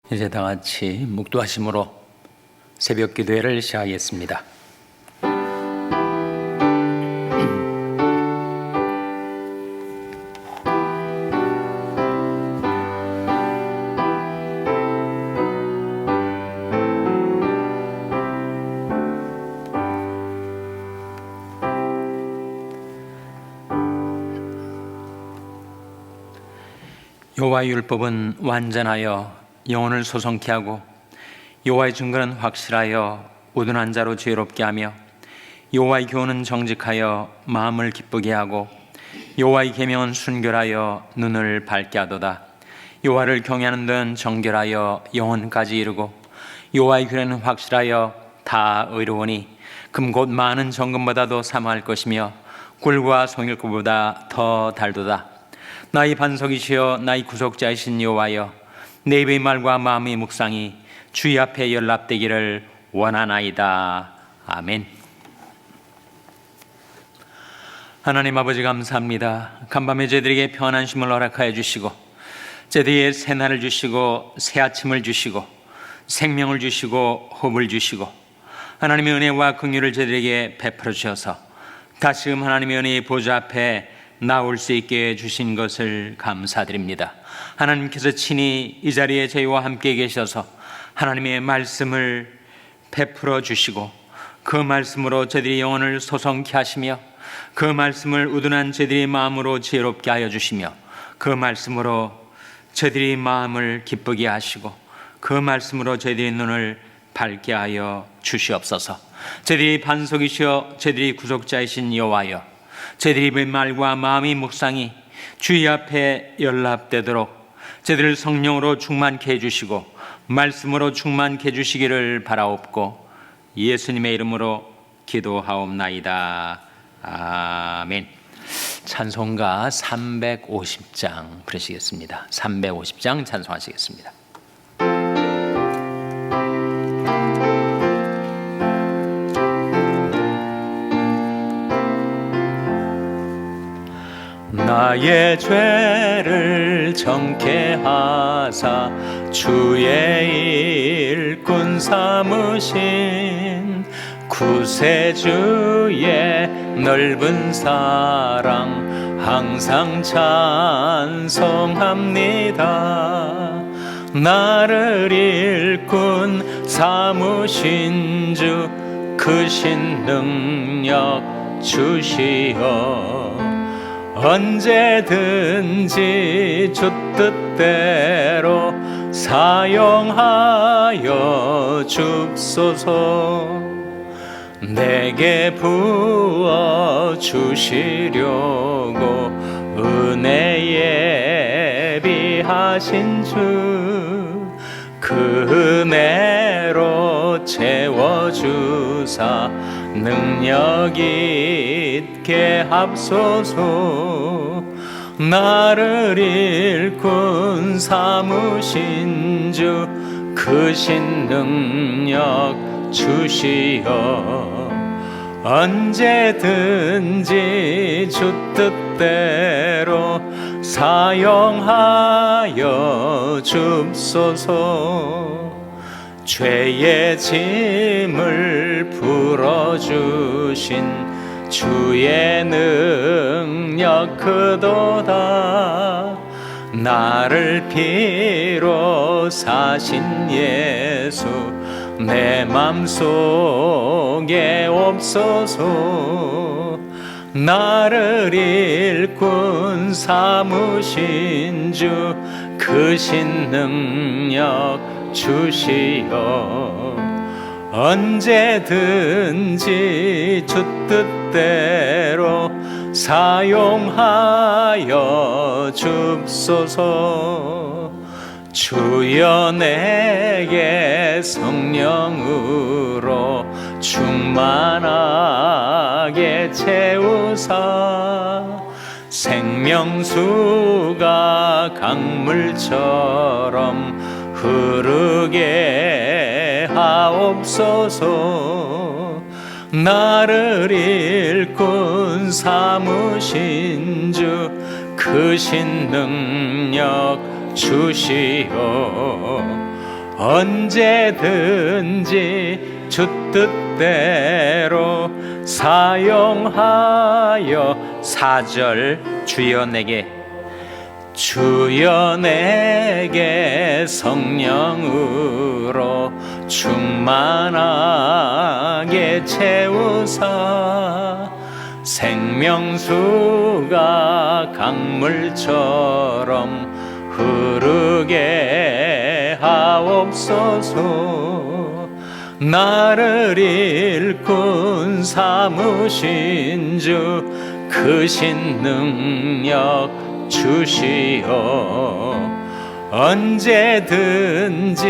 이제 다 같이 묵도하심으로 새벽 기도회를 시작하겠습니다. 여호와의 율법은 완전하여 영혼을 소성케 하고 여호와의 증거는 확실하여 우둔한 자로 지혜롭게 하며 여호와의 교훈은 정직하여 마음을 기쁘게 하고 여호와의 계명은 순결하여 눈을 밝게 하도다. 여호와를 경외하는 데는 정결하여 영혼까지 이르고 여호와의 규례는 확실하여 다 의로우니 금 곧 많은 정금보다도 사모할 것이며 꿀과 송일꿀보다 더 달도다. 나의 반석이시여 나의 구속자이신 여호와여, 내 입의 말과 마음의 묵상이 주의 앞에 연락되기를 원하나이다. 아멘. 하나님 아버지 감사합니다. 간밤에 저희들에게 편한 쉼을 허락하여 주시고 저희들에게 새날을 주시고 새 아침을 주시고 생명을 주시고 호흡을 주시고 하나님의 은혜와 긍휼을 저희들에게 베풀어 주셔서 다시금 하나님의 은혜의 보좌 앞에 나올 수 있게 해주신 것을 감사드립니다. 하나님께서 친히 이 자리에 저희와 함께 계셔서 하나님의 말씀을 베풀어 주시고 그 말씀으로 저희들의 영혼을 소성케 하시며 그 말씀을 우둔한 저희들의 마음으로 지혜롭게 하여 주시며 그 말씀으로 저희들의 마음을 기쁘게 하시고 그 말씀으로 저희들의 눈을 밝게 하여 주시옵소서. 저희들의 반석이시여 저희들의 구속자이신 여호와여, 저희들의 입의 말과 마음의 묵상이 주의 앞에 연락되도록 저희들을 성령으로 충만케 해주시고 말씀으로 충만케 해주시기를 바라옵고 예수님의 이름으로 기도하옵나이다. 아멘. 찬송가 350장 부르시겠습니다. 350장 찬송하시겠습니다. 나의 죄를 정케 하사 주의 일꾼 삼으신 구세주의 넓은 사랑 항상 찬송합니다. 나를 일꾼 삼으신 주 크신 능력 주시어 언제든지 주 뜻대로 사용하여 줍소서. 내게 부어 주시려고 은혜 예비하신 주 그 은혜로 채워주사 능력 있게 합소서. 나를 일꾼 삼으신 주 크신 능력 주시어 언제든지 주 뜻대로 사용하여 줍소서. 죄의 짐을 풀어주신 주의 능력 크도다. 나를 피로 사신 예수 내 맘속에 옵소서. 나를 일꾼 삼으신 주 크신 능력 주시어 언제든지 주 뜻대로 사용하여 줍소서. 주여 내게 성령으로 충만하게 채우사 생명수가 강물처럼 흐르게 하옵소서. 나를 일꾼 삼으신 주 크신 능력 주시어 언제든지 주 뜻대로 사용하여. 4절 주여 내게 성령으로 충만하게 채우사 생명수가 강물처럼 흐르게 하옵소서. 나를 일꾼 삼으신 주 크신 능력 주시오. 언제든지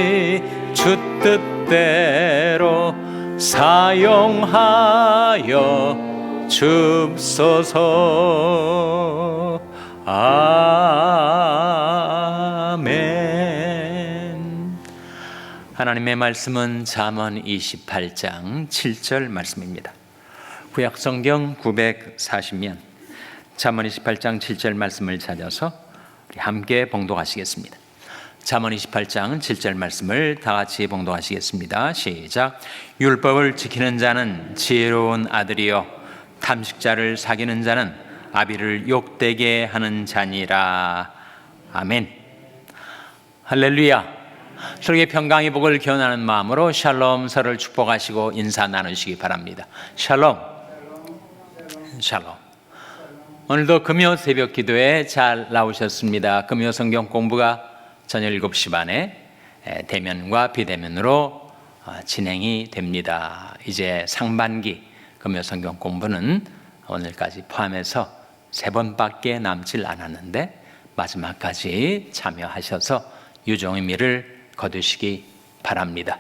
주 뜻대로 사용하여 줍소서. 아멘. 하나님의 말씀은 잠언 28장 7절 말씀입니다. 구약성경 940면 잠언 28장 7절 말씀을 찾아서 우리 함께 봉독하시겠습니다. 잠언 28장 7절 말씀을 다 같이 봉독하시겠습니다. 시작. 율법을 지키는 자는 지혜로운 아들이요 탐식자를 사귀는 자는 아비를 욕되게 하는 자니라. 아멘. 할렐루야. 서로의 평강의 복을 기원하는 마음으로 샬롬, 서로를 축복하시고 인사 나누시기 바랍니다. 샬롬. 샬롬. 오늘도 금요 새벽 기도에 잘 나오셨습니다. 금요 성경 공부가 저녁 7시 반에 대면과 비대면으로 진행이 됩니다. 이제 상반기 금요 성경 공부는 오늘까지 포함해서 3번밖에 남질 않았는데 마지막까지 참여하셔서 유종의 미를 거두시기 바랍니다.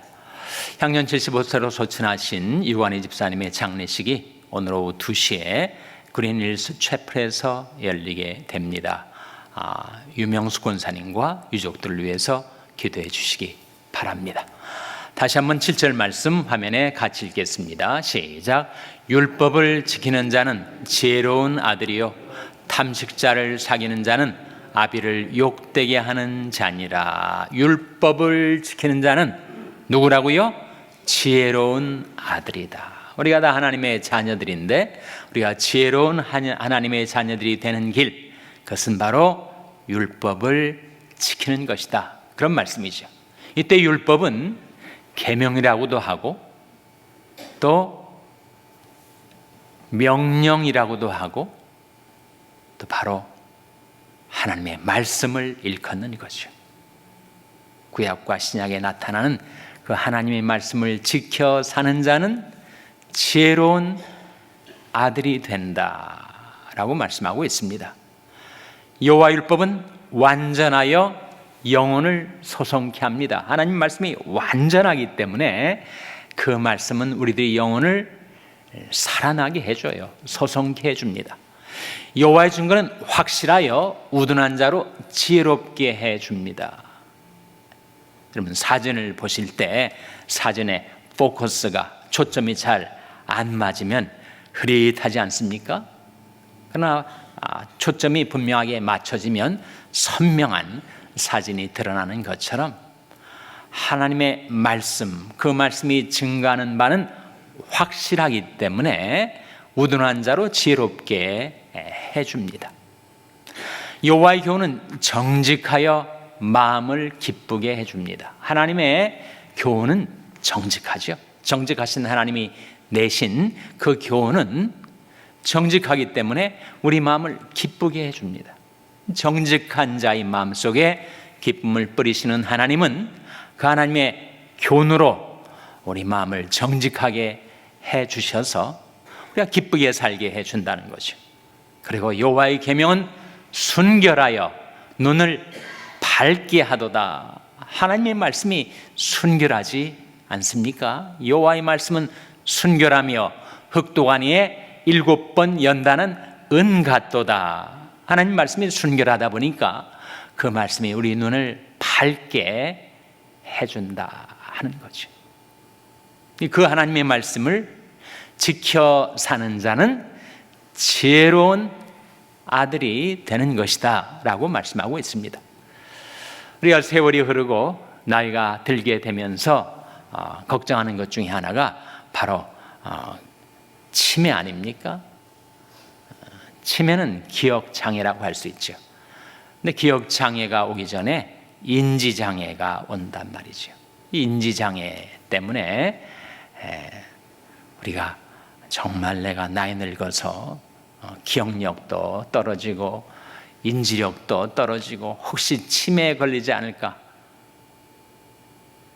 향년 75세로 소천하신 유관희 집사님의 장례식이 오늘 오후 2시에 그린힐스 채플에서 열리게 됩니다. 유명수 권사님과 유족들을 위해서 기도해 주시기 바랍니다. 다시 한번 7절 말씀 화면에 같이 읽겠습니다. 시작. 율법을 지키는 자는 지혜로운 아들이요 탐식자를 사귀는 자는 아비를 욕되게 하는 자니라. 율법을 지키는 자는 누구라고요? 지혜로운 아들이다. 우리가 다 하나님의 자녀들인데 우리가 지혜로운 하나님의 자녀들이 되는 길, 그것은 바로 율법을 지키는 것이다. 그런 말씀이죠. 이때 율법은 계명이라고도 하고 또 명령이라고도 하고 또 바로 하나님의 말씀을 일컫는 거죠. 구약과 신약에 나타나는 그 하나님의 말씀을 지켜 사는 자는 지혜로운 아들이 된다라고 말씀하고 있습니다. 여호와 율법은 완전하여 영혼을 소성케 합니다. 하나님 말씀이 완전하기 때문에 그 말씀은 우리들의 영혼을 살아나게 해줘요. 소성케 해줍니다. 여호와의 증거는 확실하여 우둔한 자로 지혜롭게 해줍니다. 여러분 사진을 보실 때 사진의 포커스가 초점이 잘 안 맞으면 흐릿하지 않습니까? 그러나 초점이 분명하게 맞춰지면 선명한 사진이 드러나는 것처럼 하나님의 말씀, 그 말씀이 증거하는 바는 확실하기 때문에 우둔한 자로 지혜롭게 해줍니다. 여호와의 교훈은 정직하여 마음을 기쁘게 해줍니다. 하나님의 교훈은 정직하죠. 정직하신 하나님이 내신 그 교훈은 정직하기 때문에 우리 마음을 기쁘게 해줍니다. 정직한 자의 마음속에 기쁨을 뿌리시는 하나님은 그 하나님의 교훈으로 우리 마음을 정직하게 해주셔서 우리가 기쁘게 살게 해준다는 거죠. 그리고 여호와의 계명은 순결하여 눈을 밝게 하도다. 하나님의 말씀이 순결하지 않습니까? 여호와의 말씀은 순결하며 흑도관 위에 7번 연다는 은 같도다. 하나님 말씀이 순결하다 보니까 그 말씀이 우리 눈을 밝게 해준다 하는 거죠. 그 하나님의 말씀을 지켜 사는 자는 지혜로운 아들이 되는 것이다 라고 말씀하고 있습니다. 우리가 세월이 흐르고 나이가 들게 되면서 걱정하는 것 중에 하나가 바로 치매 아닙니까? 치매는 기억장애라고 할 수 있죠. 근데 기억장애가 오기 전에 인지장애가 온단 말이죠. 이 인지장애 때문에 우리가 정말 내가 나이 늙어서 기억력도 떨어지고 인지력도 떨어지고 혹시 치매에 걸리지 않을까?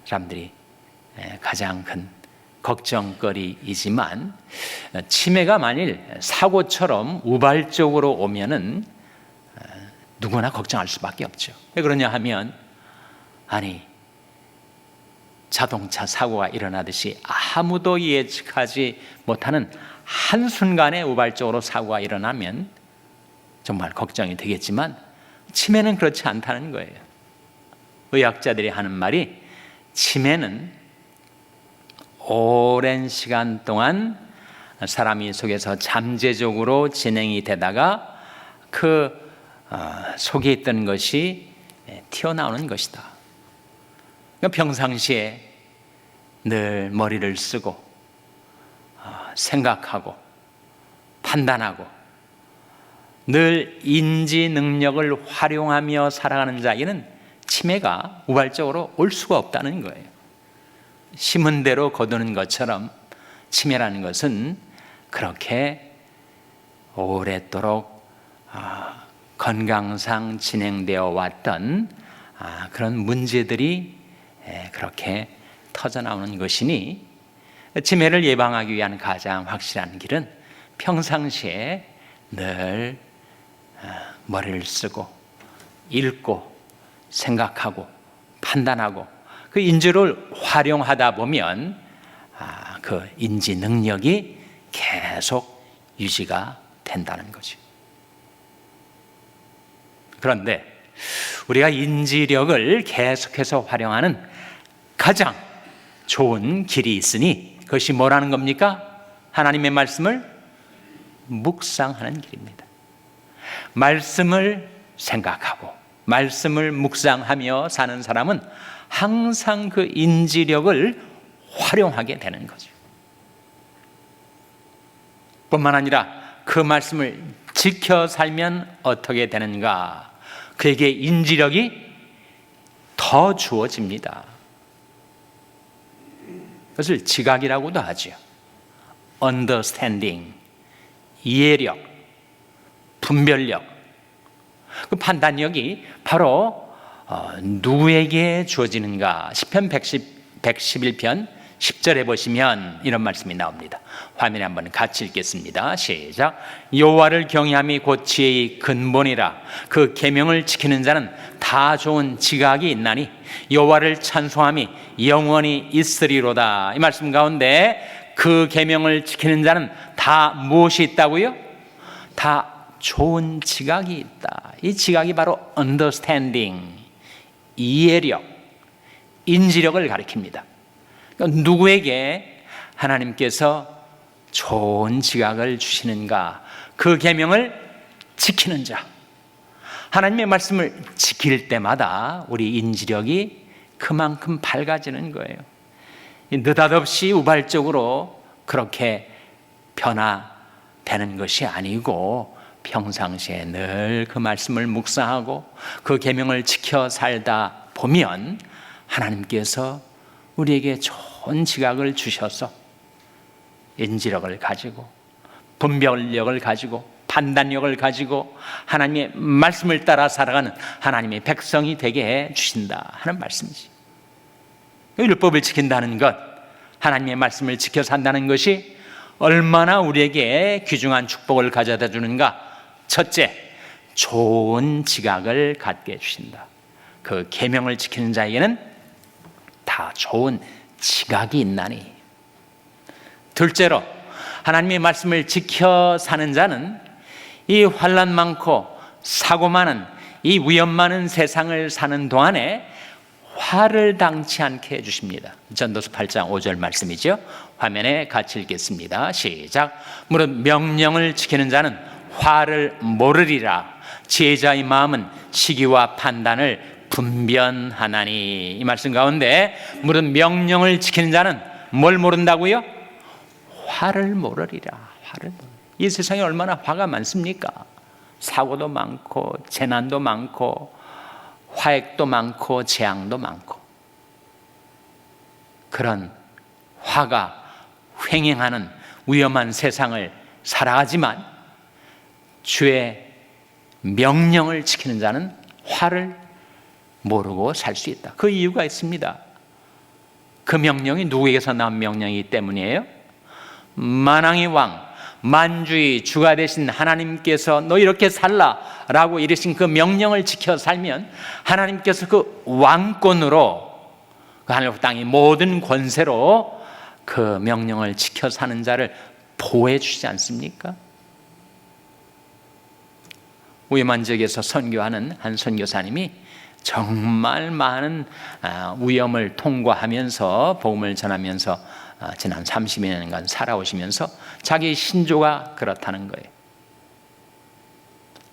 사람들이 가장 큰 걱정거리이지만, 치매가 만일 사고처럼 우발적으로 오면은 누구나 걱정할 수밖에 없죠. 왜 그러냐 하면, 아니, 자동차 사고가 일어나듯이 아무도 예측하지 못하는 한순간에 우발적으로 사고가 일어나면 정말 걱정이 되겠지만, 치매는 그렇지 않다는 거예요. 의학자들이 하는 말이, 치매는 오랜 시간 동안 사람이 속에서 잠재적으로 진행이 되다가 그 속에 있던 것이 튀어나오는 것이다. 평상시에 늘 머리를 쓰고 생각하고 판단하고 늘 인지 능력을 활용하며 살아가는 자에게는 치매가 우발적으로 올 수가 없다는 거예요. 심은 대로 거두는 것처럼 치매라는 것은 그렇게 오랫도록 건강상 진행되어 왔던 그런 문제들이 그렇게 터져나오는 것이니, 치매를 예방하기 위한 가장 확실한 길은 평상시에 늘 머리를 쓰고 읽고 생각하고 판단하고 그 인지를 활용하다 보면 그 인지 능력이 계속 유지가 된다는 거죠. 그런데 우리가 인지력을 계속해서 활용하는 가장 좋은 길이 있으니, 그것이 뭐라는 겁니까? 하나님의 말씀을 묵상하는 길입니다. 말씀을 생각하고 말씀을 묵상하며 사는 사람은 항상 그 인지력을 활용하게 되는 거죠. 뿐만 아니라 그 말씀을 지켜 살면 어떻게 되는가? 그에게 인지력이 더 주어집니다. 그것을 지각이라고도 하죠. understanding, 이해력, 분별력, 그 판단력이 바로 누구에게 주어지는가? 시편 111편 10절에 보시면 이런 말씀이 나옵니다. 화면에 한번 같이 읽겠습니다. 시작. 여호와를 경외함이 곧 지혜의 근본이라. 그 계명을 지키는 자는 다 좋은 지각이 있나니 여호와를 찬송함이 영원히 있으리로다. 이 말씀 가운데 그 계명을 지키는 자는 다 무엇이 있다고요? 다 좋은 지각이 있다. 이 지각이 바로 understanding, 이해력, 인지력을 가리킵니다. 그러니까 누구에게 하나님께서 좋은 지각을 주시는가? 그 계명을 지키는 자. 하나님의 말씀을 지킬 때마다 우리 인지력이 그만큼 밝아지는 거예요. 느닷없이 우발적으로 그렇게 변화되는 것이 아니고, 평상시에 늘 그 말씀을 묵상하고 그 계명을 지켜 살다 보면 하나님께서 우리에게 좋은 지각을 주셔서 인지력을 가지고 분별력을 가지고 판단력을 가지고 하나님의 말씀을 따라 살아가는 하나님의 백성이 되게 해 주신다 하는 말씀이지. 율법을 지킨다는 것, 하나님의 말씀을 지켜 산다는 것이 얼마나 우리에게 귀중한 축복을 가져다 주는가? 첫째, 좋은 지각을 갖게 해주신다. 그 계명을 지키는 자에게는 다 좋은 지각이 있나니. 둘째로, 하나님의 말씀을 지켜 사는 자는 이 환난 많고 사고 많은 이 위험 많은 세상을 사는 동안에 화를 당치 않게 해주십니다. 전도서 8장 5절 말씀이죠. 화면에 같이 읽겠습니다. 시작. 무릇 명령을 지키는 자는 화를 모르리라. 지혜자의 마음은 시기와 판단을 분변하나니. 이 말씀 가운데 무릇 명령을 지키는 자는 뭘 모른다고요? 화를 모르리라. 이 세상에 얼마나 화가 많습니까? 사고도 많고 재난도 많고 화액도 많고 재앙도 많고, 그런 화가 횡행하는 위험한 세상을 살아가지만 주의 명령을 지키는 자는 화를 모르고 살 수 있다. 그 이유가 있습니다. 그 명령이 누구에게서 나온 명령이기 때문이에요. 만왕의 왕, 만주의 주가 되신 하나님께서 너 이렇게 살라라고 이르신 그 명령을 지켜 살면 하나님께서 그 왕권으로, 그 하늘 땅의 모든 권세로 그 명령을 지켜 사는 자를 보호해 주시지 않습니까? 위험한 지역에서 선교하는 한 선교사님이 정말 많은 위험을 통과하면서 복음을 전하면서 지난 30여 년간 살아오시면서 자기 신조가 그렇다는 거예요.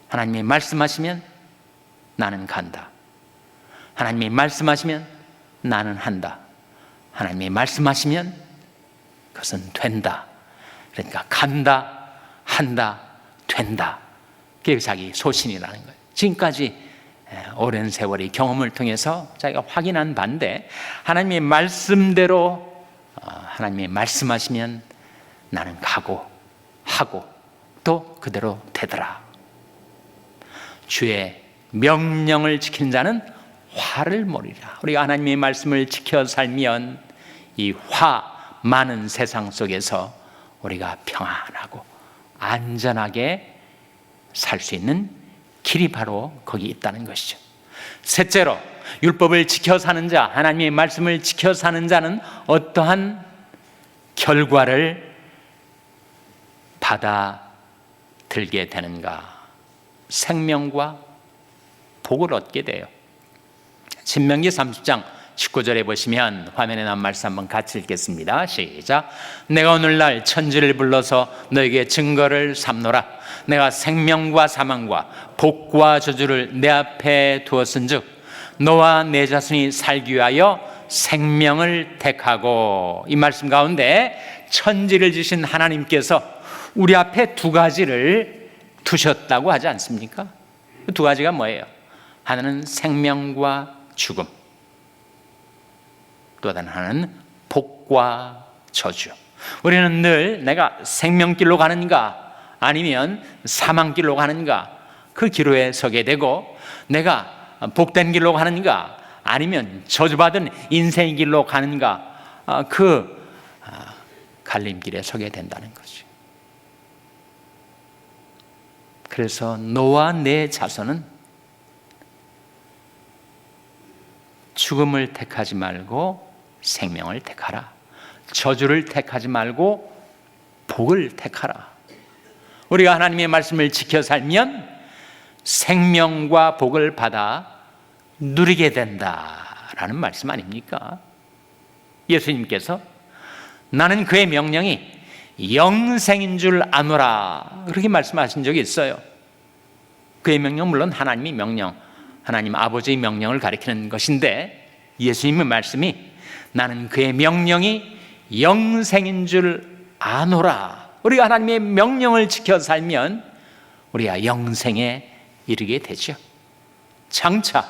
하나님이 말씀하시면 나는 간다. 하나님이 말씀하시면 나는 한다. 하나님이 말씀하시면 그것은 된다. 그러니까 간다, 한다, 된다. 그게 자기 소신이라는 거예요. 지금까지 오랜 세월의 경험을 통해서 자기가 확인한 바인데, 하나님의 말씀대로 하나님이 말씀하시면 나는 가고 하고 또 그대로 되더라. 주의 명령을 지키는 자는 화를 모르리라. 우리가 하나님의 말씀을 지켜 살면 이 화 많은 세상 속에서 우리가 평안하고 안전하게 살 수 있는 길이 바로 거기 있다는 것이죠. 셋째로, 율법을 지켜 사는 자, 하나님의 말씀을 지켜 사는 자는 어떠한 결과를 받아들게 되는가? 생명과 복을 얻게 돼요. 신명기 30장 19절에 보시면, 화면에 나온 말씀 한번 같이 읽겠습니다. 시작. 내가 오늘날 천지를 불러서 너에게 증거를 삼노라. 내가 생명과 사망과 복과 저주를 내 앞에 두었은즉 너와 내 자손이 살기 위하여 생명을 택하고. 이 말씀 가운데 천지를 지신 하나님께서 우리 앞에 두 가지를 두셨다고 하지 않습니까? 그 두 가지가 뭐예요? 하나는 생명과 죽음, 또 다른 하나는 복과 저주. 우리는 늘 내가 생명길로 가는가 아니면 사망길로 가는가, 그 기로에 서게 되고, 내가 복된 길로 가는가 아니면 저주받은 인생의 길로 가는가, 그 갈림길에 서게 된다는 거죠. 그래서 너와 내 자손은 죽음을 택하지 말고 생명을 택하라. 저주를 택하지 말고 복을 택하라. 우리가 하나님의 말씀을 지켜 살면 생명과 복을 받아 누리게 된다라는 말씀 아닙니까? 예수님께서 나는 그의 명령이 영생인 줄 아노라, 그렇게 말씀하신 적이 있어요. 그의 명령, 물론 하나님의 명령, 하나님 아버지의 명령을 가리키는 것인데, 예수님의 말씀이 나는 그의 명령이 영생인 줄 아노라. 우리가 하나님의 명령을 지켜 살면 우리가 영생에 이르게 되죠. 장차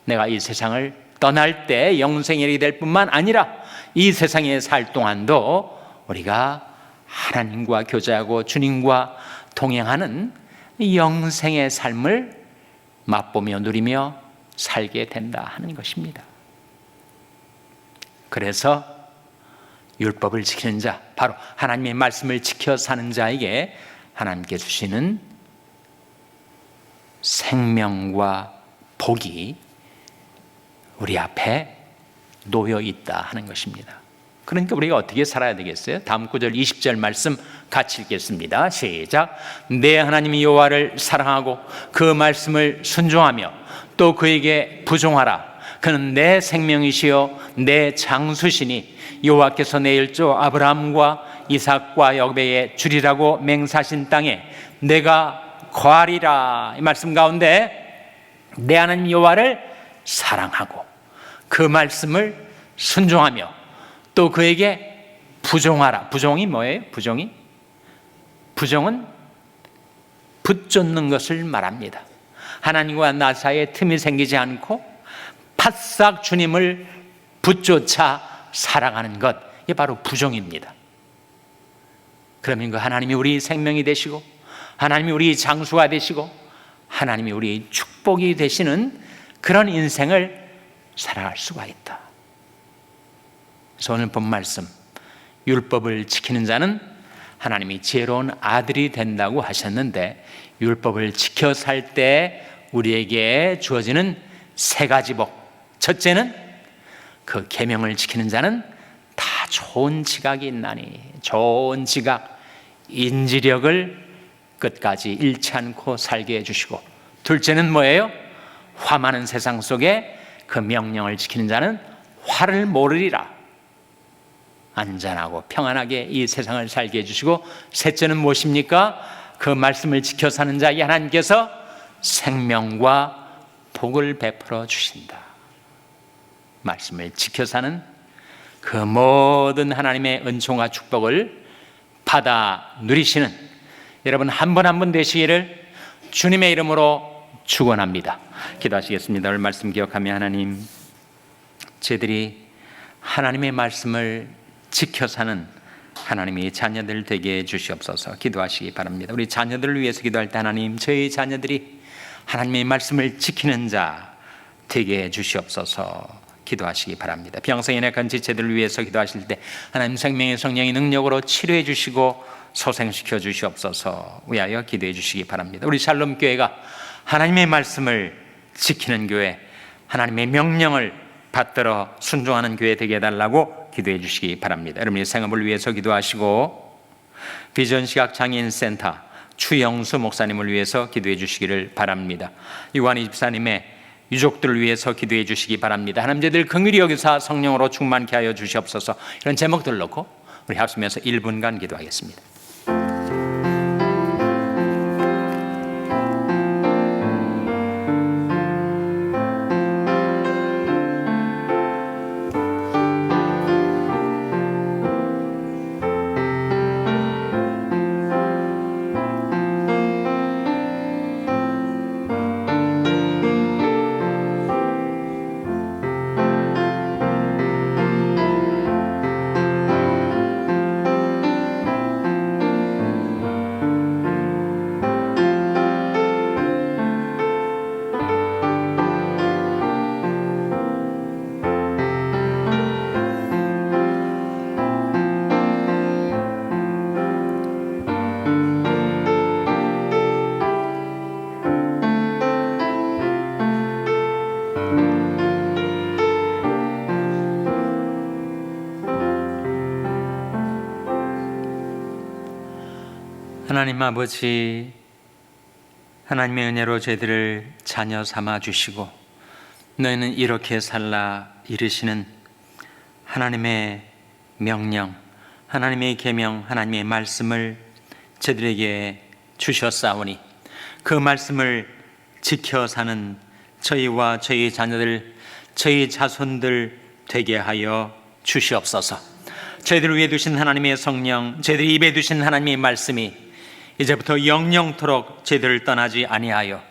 내가 이 세상을 떠날 때 영생에 이르게 될 뿐만 아니라 이 세상에 살 동안도 우리가 하나님과 교제하고 주님과 동행하는 영생의 삶을 맛보며 누리며 살게 된다 하는 것입니다. 그래서 율법을 지키는 자, 바로 하나님의 말씀을 지켜 사는 자에게 하나님께 주시는 생명과 복이 우리 앞에 놓여 있다 하는 것입니다. 그러니까 우리가 어떻게 살아야 되겠어요? 다음 구절 20절 말씀 같이 읽겠습니다. 시작. 내 하나님 여호와를 사랑하고 그 말씀을 순종하며 또 그에게 부종하라. 그는 내 생명이시요 내 장수시니 여호와께서 내 일조 아브라함과 이삭과 야곱에게 주리라고 맹세하신 땅에 내가 거하리라. 이 말씀 가운데 내 하나님 여호와를 사랑하고 그 말씀을 순종하며 또 그에게 부종하라. 부종이 뭐예요? 부종은 붙쫓는 것을 말합니다. 하나님과 나 사이에 틈이 생기지 않고 바싹 주님을 붙쫓아 살아가는 것, 이게 바로 부종입니다. 그러면 그 하나님이 우리 생명이 되시고 하나님이 우리 장수가 되시고 하나님이 우리 축복이 되시는 그런 인생을 살아갈 수가 있다. 그래서 오늘 본 말씀, 율법을 지키는 자는 하나님이 지혜로운 아들이 된다고 하셨는데, 율법을 지켜 살 때 우리에게 주어지는 세 가지 복, 첫째는 그 계명을 지키는 자는 다 좋은 지각이 있나니, 좋은 지각, 인지력을 끝까지 잃지 않고 살게 해주시고, 둘째는 뭐예요? 화 많은 세상 속에 그 명령을 지키는 자는 화를 모르리라. 안전하고 평안하게 이 세상을 살게 해주시고, 셋째는 무엇입니까? 그 말씀을 지켜 사는 자에게 하나님께서 생명과 복을 베풀어 주신다. 말씀을 지켜 사는 그 모든 하나님의 은총과 축복을 받아 누리시는 여러분 한 분 한 분 되시기를 주님의 이름으로 축원합니다. 기도하시겠습니다. 오늘 말씀 기억하며 하나님, 저희들이 하나님의 말씀을 지켜 사는 하나님의 자녀들 되게 해주시옵소서. 기도하시기 바랍니다. 우리 자녀들을 위해서 기도할 때 하나님, 저희 자녀들이 하나님의 말씀을 지키는 자 되게 해주시옵소서. 기도하시기 바랍니다. 병성의 약한 지체들을 위해서 기도하실 때 하나님 생명의 성령의 능력으로 치료해 주시고 소생시켜 주시옵소서 위하여 기도해 주시기 바랍니다. 우리 샬롬 교회가 하나님의 말씀을 지키는 교회, 하나님의 명령을 받들어 순종하는 교회 되게 해달라고 기도해 주시기 바랍니다. 여러분의 생업을 위해서 기도하시고, 비전시각장애인센터 추영수 목사님을 위해서 기도해 주시기를 바랍니다. 이완희 집사님의 유족들을 위해서 기도해 주시기 바랍니다. 하나님, 저희들 긍휼히 여기사 성령으로 충만케 하여 주시옵소서. 이런 제목들 놓고 우리 합심해서 1분간 기도하겠습니다. 하나님 아버지, 하나님의 은혜로 저희들을 자녀 삼아 주시고 너희는 이렇게 살라 이르시는 하나님의 명령, 하나님의 계명, 하나님의 말씀을 저희들에게 주셨사오니 그 말씀을 지켜 사는 저희와 저희 자녀들, 저희 자손들 되게 하여 주시옵소서. 저희들을 위해 두신 하나님의 성령, 저희들이 입에 두신 하나님의 말씀이 이제부터 영영토록 저희들을 떠나지 아니하여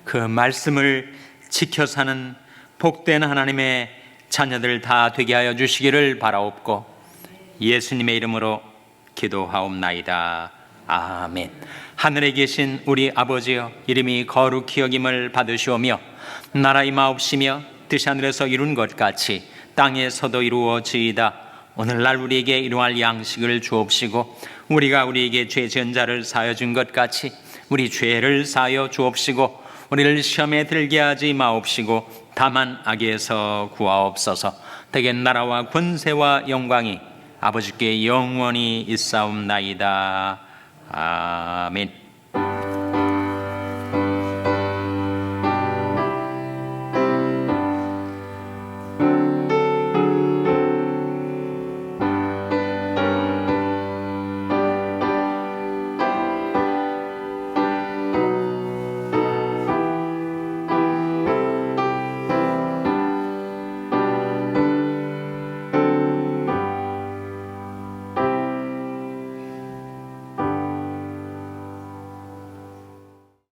그 말씀을 지켜 사는 복된 하나님의 자녀들 다 되게 하여 주시기를 바라옵고 예수님의 이름으로 기도하옵나이다. 아멘. 하늘에 계신 우리 아버지여, 이름이 거룩히 여김을 받으시오며 나라 임하옵시며 뜻이 하늘에서 이룬 것 같이 땅에서도 이루어지이다. 오늘날 우리에게 일용할 양식을 주옵시고 우리가 우리에게 죄 지은 자를 사하여 준 것 같이 우리 죄를 사하여 주옵시고 우리를 시험에 들게 하지 마옵시고 다만 악에서 구하옵소서. 대개 나라와 권세와 영광이 아버지께 영원히 있사옵나이다. 아멘.